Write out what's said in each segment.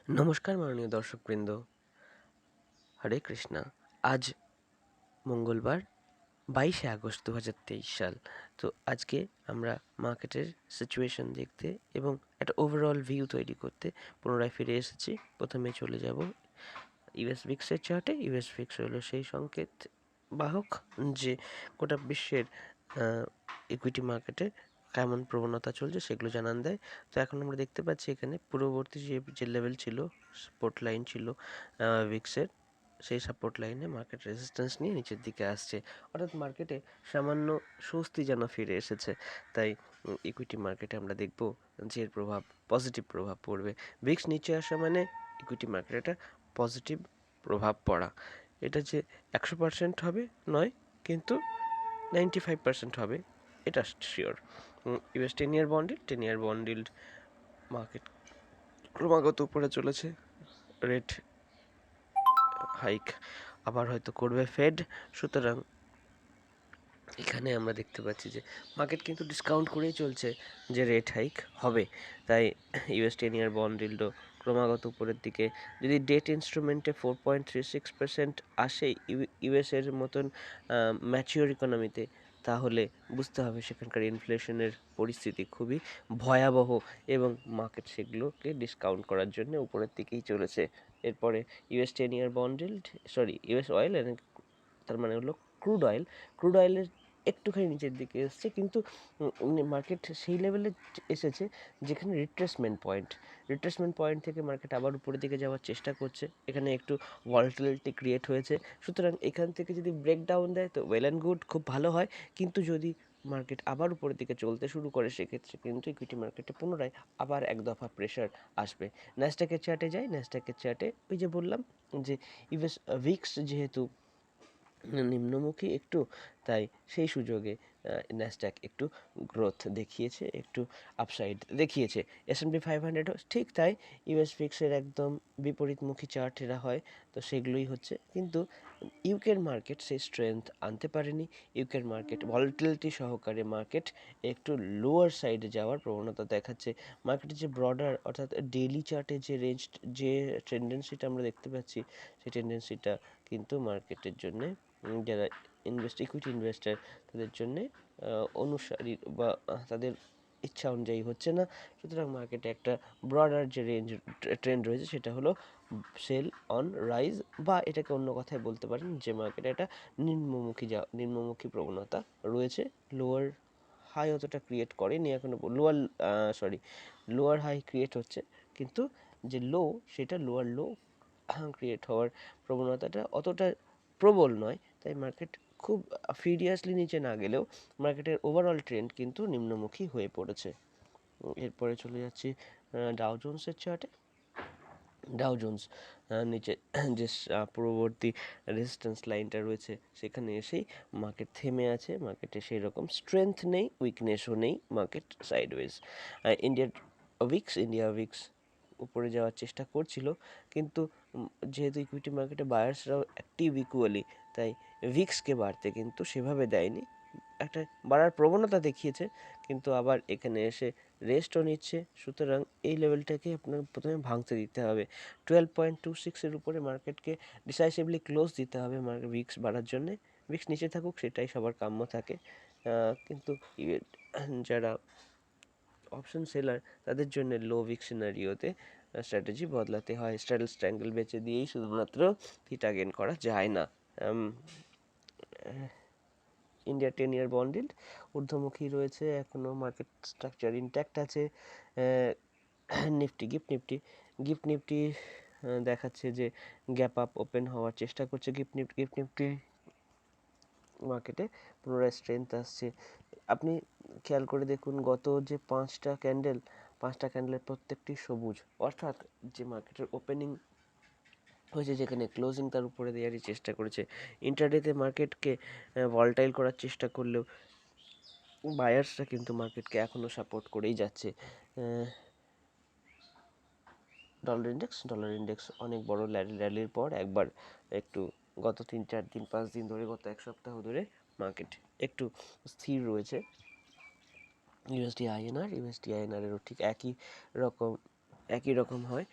নমস্কার মাননীয় দর্শকবৃন্দ, হরে কৃষ্ণা। আজ মঙ্গলবার 22শে আগস্ট 2023 সাল। তো আজকে আমরা মার্কেটের সিচুয়েশন দেখতে এবং একটা ওভারঅল ভিউ তৈরি করতে পুনরায় ফিরে এসেছি। প্রথমে চলে যাব ইউএস ভিক্সের চার্টে। ইউএস ভিক্স হলো সেই সংকেত বাহক যে গোটা বিশ্বের ইকুইটি মার্কেটে কেমন প্রবণতা চলছে সেগুলো জানান দেয়। তো এখন আমরা দেখতে পাচ্ছি এখানে পূর্ববর্তী যে লেভেল ছিল, সাপোর্ট লাইন ছিল ভিক্সের, সেই সাপোর্ট লাইনে মার্কেট রেজিস্ট্যান্স নিয়ে নিচের দিকে আসছে, অর্থাৎ মার্কেটে সামান্য স্বস্তি যেন ফিরে এসেছে। তাই ইকুইটি মার্কেটে আমরা দেখব যে এর প্রভাব, পজিটিভ প্রভাব পড়বে। ভিক্স নিচে আসা মানে ইকুইটি মার্কেটে একটা পজিটিভ প্রভাব পড়া। এটা যে 100% হবে নয়, কিন্তু 95% হবে, এটা শিওর। ইউএস 10 ইয়ার বন্ডিল, 10 ইয়ার বন্ডিল মার্কেট ক্রমাগত উপরে চলেছে। রেট হাইক আবার হয়তো করবে ফেড, সুতরাং এখানে আমরা দেখতে পাচ্ছি যে মার্কেট কিন্তু ডিসকাউন্ট করেই চলছে যে রেট হাইক হবে। তাই ইউএস 10 ইয়ার বন্ড ইল্ডও ক্রমাগত উপরের দিকে। যদি ডেট ইনস্ট্রুমেন্টে 4.36% আসে ইউএসের মতন ম্যাচিওর ইকোনমিতে, তাহলে বুঝতে হবে সেখানকার ইনফ্লেশনের পরিস্থিতি খুবই ভয়াবহ এবং মার্কেট সেগুলোকে ডিসকাউন্ট করার জন্য উপরের দিকেই চলেছে। এরপরে ইউএস 10 ইয়ার বন্ড ইল্ড, ইউএস অয়েল, তার মানে হলো ক্রুড অয়েলের একটুখানি নিচের দিকে এসছে, কিন্তু মার্কেট সেই লেভেলে এসেছে যেখানে রিট্রেসমেন্ট পয়েন্ট থেকে মার্কেট আবার উপরের দিকে যাওয়ার চেষ্টা করছে। এখানে একটু ভলাটিলিটি ক্রিয়েট হয়েছে, সুতরাং এখান থেকে যদি ব্রেকডাউন দেয় তো ওয়েল অ্যান্ড গুড, খুব ভালো হয়। কিন্তু যদি মার্কেট আবার উপরের দিকে চলতে শুরু করে, সেক্ষেত্রে কিন্তু ইকুইটি মার্কেটে পুনরায় আবার এক দফা প্রেশার আসবে। ন্যাসডাকের চার্টে যাই। ন্যাসডাকের চার্টে ওই যে বললাম যে ইউএস ভিক্স যেহেতু নিম্নমুখী একটু, তাই সেই সুযোগে ন্যাসডাক একটু গ্রোথ দেখিয়েছে, একটু আপসাইড দেখিয়েছে। S&P 500ও ঠিক তাই। ইউএস ফিক্সের একদম বিপরীতমুখী চার্ট এরা হয়, তো সেগুলোই হচ্ছে। কিন্তু ইউকের মার্কেট সেই স্ট্রেংথ আনতে পারেনি। ইউকের মার্কেট ভলাটিলিটি সহকারে মার্কেট একটু লোয়ার সাইডে যাওয়ার প্রবণতা দেখাচ্ছে। মার্কেটের যে ব্রডার, অর্থাৎ ডেইলি চার্টে যে রেঞ্জ, যে টেন্ডেন্সিটা আমরা দেখতে পাচ্ছি, সেই টেন্ডেন্সিটা কিন্তু মার্কেটের জন্যে যারা ইকুইটি ইনভেস্টার, তাদের জন্যে অনুসারী বা তাদের ইচ্ছা অনুযায়ী হচ্ছে না। সুতরাং মার্কেটে একটা ব্রডার যে ট্রেন্ড রয়েছে, সেটা হলো সেল অন রাইজ, বা এটাকে অন্য কথায় বলতে পারেন যে মার্কেটে একটা নিম্নমুখী প্রবণতা রয়েছে। লোয়ার হাই অতটা ক্রিয়েট করেনি এখনো, লোয়ার হাই ক্রিয়েট হচ্ছে, কিন্তু যে লো, সেটা লোয়ার লো ক্রিয়েট হওয়ার প্রবণতাটা অতটা প্রবল নয়। তাই মার্কেট খুব ফিরিয়াসলি নিচে না গেলেও মার্কেটের ওভারঅল ট্রেন্ড কিন্তু নিম্নমুখী হয়ে পড়েছে। এরপরে চলে যাচ্ছি ডাও জোন্সের চার্টে। ডাও জোন্স নিচে যে পূর্ববর্তী রেজিস্ট্যান্স লাইনটা রয়েছে, সেখানে এসেই মার্কেট থেমে আছে। মার্কেটে সেই রকম স্ট্রেংথ নেই, উইকনেসও নেই, মার্কেট সাইডওয়েজ। ইন্ডিয়া উইক্স উপরে যাওয়ার চেষ্টা করছিল, কিন্তু যেহেতু ইকুইটি মার্কেটে বায়ার্সরাও অ্যাক্টিভ ইকুয়ালি, তাই ভিক্সকে বাড়তে কিন্তু সেভাবে দেয়নি। একটা বাড়ার প্রবণতা দেখিয়েছে, কিন্তু আবার এখানে এসে রেস্টও নিচ্ছে। সুতরাং এই লেভেলটাকে আপনার প্রথমে ভাঙতে দিতে হবে। 12.26-এর উপরে মার্কেটকে ডিসাইসিভলি ক্লোজ দিতে হবে ভিক্স বাড়ার জন্যে। ভিক্স নিচে থাকুক, সেটাই সবার কাম্য থাকে, কিন্তু যারা অপশন সেলার, তাদের জন্য লো ভিক্স সিনারিওতে স্ট্র্যাটেজি বদলাতে হয়। স্ট্যাডেল স্ট্র্যাঙ্গেল বেচে দিয়েই শুধুমাত্র থিটা গেন করা যায় না। ইন্ডিয়া 10 ইয়ার বন্ড ঊর্ধ্বমুখী রয়েছে এখনও, মার্কেট স্ট্রাকচার ইনট্যাক্ট আছে। গিফট নিফটি দেখাচ্ছে যে গ্যাপ আপ ওপেন হওয়ার চেষ্টা করছে। গিফট নিফটি মার্কেটে পুনরায় স্ট্রেংথ আসছে। আপনি খেয়াল করে দেখুন, গত যে পাঁচটা ক্যান্ডেলের প্রত্যেকটি সবুজ, অর্থাৎ যে মার্কেটের ওপেনিং হয়েছে, যেখানে ক্লোজিং তার উপরে দেওয়ারই চেষ্টা করেছে। ইন্টারডেতে মার্কেটকে ভলটাইল করার চেষ্টা করলেও বায়ার্সরা কিন্তু মার্কেটকে এখনও সাপোর্ট করেই যাচ্ছে। ডলার ইন্ডেক্স অনেক বড় র্যালির পর একবার একটু গত 3-4 দিন 5 দিন ধরে, গত এক সপ্তাহ ধরে মার্কেট একটু স্থির রয়েছে। ইউএসডি আইএনআরেরও ঠিক একই রকম একই রকম হয়।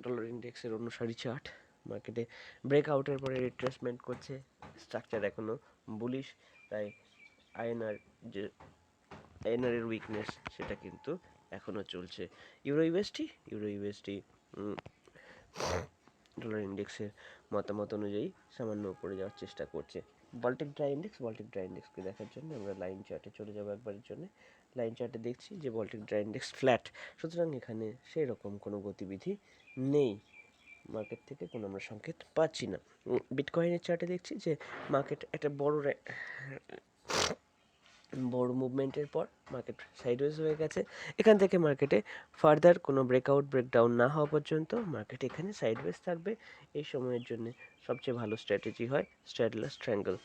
ডলার ইন্ডেক্সের অনুসারী চার্ট মার্কেটে ব্রেকআউটের পরে রিট্রেসমেন্ট করছে, স্ট্রাকচার এখনো বুলিশ, তাই আইএনআর যে আইএনআর এর উইকনেস সেটা কিন্তু এখনো চলছে। ইউরো ইউএসটি ডলার ইন্ডেক্সের মতামত অনুযায়ী সামান্য উপরে যাওয়ার চেষ্টা করছে। বল্টিক ড্রাই ইন্ডেক্সকে দেখার জন্য আমরা লাইন চার্টে চলে যাবো একবারের জন্য। লাইন চার্টে দেখছি যে বল্টিক ড্রাই ইন্ডেক্স ফ্ল্যাট, সুতরাং এখানে সেই রকম কোনো গতিবিধি নেই, মার্কেট থেকে কোনো আমরা সংকেত পাচ্ছি না। বিটকয়েনের চার্টে দেখছি যে মার্কেট একটা বড় মুভমেন্টের পর মার্কেট সাইডওয়েজ হয়ে গেছে। এখান থেকে মার্কেটে ফার্দার কোনো ব্রেকডাউন না হওয়া পর্যন্ত মার্কেট এখানে সাইডওয়েজ থাকবে। এই সময়ের জন্য সবচেয়ে ভালো স্ট্র্যাটেজি হয় স্ট্র্যাডলার ট্রায়াঙ্গেল।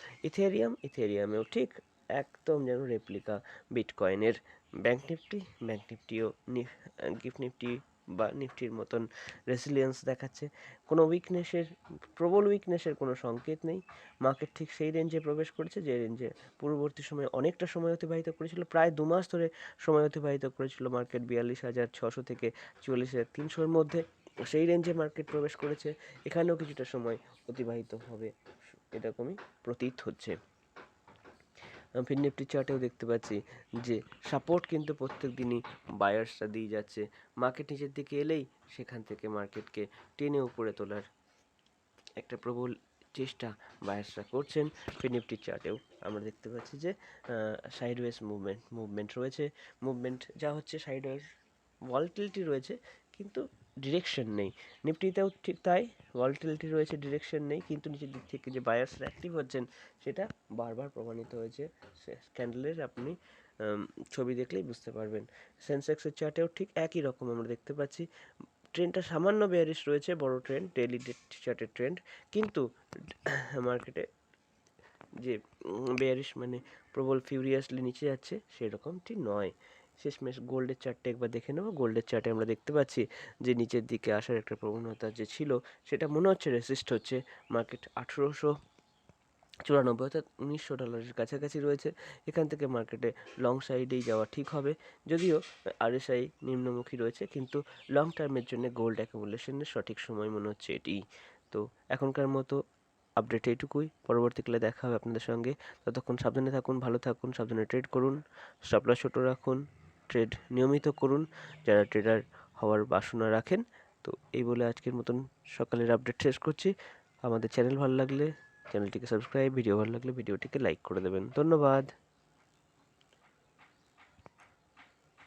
ইথেরিয়ামেও ঠিক একদম যেন রেপ্লিকা বিটকয়েনের। ব্যাংক নিফটিও গিফট নিফটি বা নিফটির মতন রেসিলিয়েন্স দেখাচ্ছে। কোনো প্রবল উইকনেসের কোনো সংকেত নেই। মার্কেট ঠিক সেই রেঞ্জে প্রবেশ করেছে যে রেঞ্জে পূর্ববর্তী সময়ে অনেকটা সময় অতিবাহিত করেছিল, প্রায় 2 মাস ধরে সময় অতিবাহিত করেছিল মার্কেট 42,600 থেকে 44,300-র মধ্যে। সেই রেঞ্জে মার্কেট প্রবেশ করেছে, এখানেও কিছুটা সময় অতিবাহিত হবে এরকমই প্রতীত হচ্ছে। ফিন নিফটি চার্টেও দেখতে পাচ্ছি যে সাপোর্ট কিন্তু প্রত্যেক দিনই বায়ার্সরা দিয়ে যাচ্ছে। মার্কেট নিচের দিকে এলেই সেখান থেকে মার্কেটকে টেনে উপরে তোলার একটা প্রবল চেষ্টা বায়ার্সরা করছেন। ফিন নিফটি চার্টেও আমরা দেখতে পাচ্ছি যে সাইডওয়েজ মুভমেন্ট রয়েছে। মুভমেন্ট যা হচ্ছে সাইডওয়েজ, ভলাটিলিটি রয়েছে কিন্তু ডিরেকশন নেই। নিফটিতেও ঠিক তাই, ভলাটিলিটি রয়েছে, ডিরেকশন নেই, কিন্তু নিচের দিক থেকে যে বায়ার্সরা অ্যাক্টিভ হচ্ছেন সেটা বারবার প্রমাণিত হয়েছে। ক্যান্ডেলের আপনি ছবি দেখলেই বুঝতে পারবেন। সেন্সেক্সের চার্টেও ঠিক একই রকম আমরা দেখতে পাচ্ছি। ট্রেন্ডটা সামান্য বেয়ারিশ রয়েছে, বড় ট্রেন্ড, ডেইলি চার্টের ট্রেন্ড, কিন্তু মার্কেটে যে বেয়ারিশ মানে প্রবল ফিউরিয়াসলি নিচে যাচ্ছে সেরকমটি নয়। শেষমেশ গোল্ডের চার্টে একবার দেখে নেব। গোল্ডের চার্টে আমরা দেখতে পাচ্ছি যে নিচের দিকে আসার একটা প্রবণতা যে ছিল সেটা মনে হচ্ছে রেসিস্ট হচ্ছে। মার্কেট 1894 অর্থাৎ $1900 কাছাকাছি রয়েছে। এখান থেকে মার্কেটে লং সাইডেই যাওয়া ঠিক হবে, যদিও আরএসআই নিম্নমুখী রয়েছে, কিন্তু লং টার্মের জন্য গোল্ড অ্যাকুমুলেশনের সঠিক সময় মনে হচ্ছে এটিই। তো এখনকার মতো আপডেট এইটুকুই, পরবর্তীকালে দেখা হবে আপনাদের সঙ্গে। ততক্ষণ সাবধানে থাকুন, ভালো থাকুন, সাবধানে ট্রেড করুন, স্টপ লস ছোটো রাখুন, ট্রেড নিয়মিত করুন যারা ট্রেডার হওয়ার বাসনা রাখেন। তো এই বলে আজকের মতন সকালের আপডেট শেষ করছি। আমাদের চ্যানেল ভালো লাগলে চ্যানেলটিকে সাবস্ক্রাইব, ভিডিও ভালো লাগলে ভিডিওটিকে লাইক করে দেবেন। ধন্যবাদ।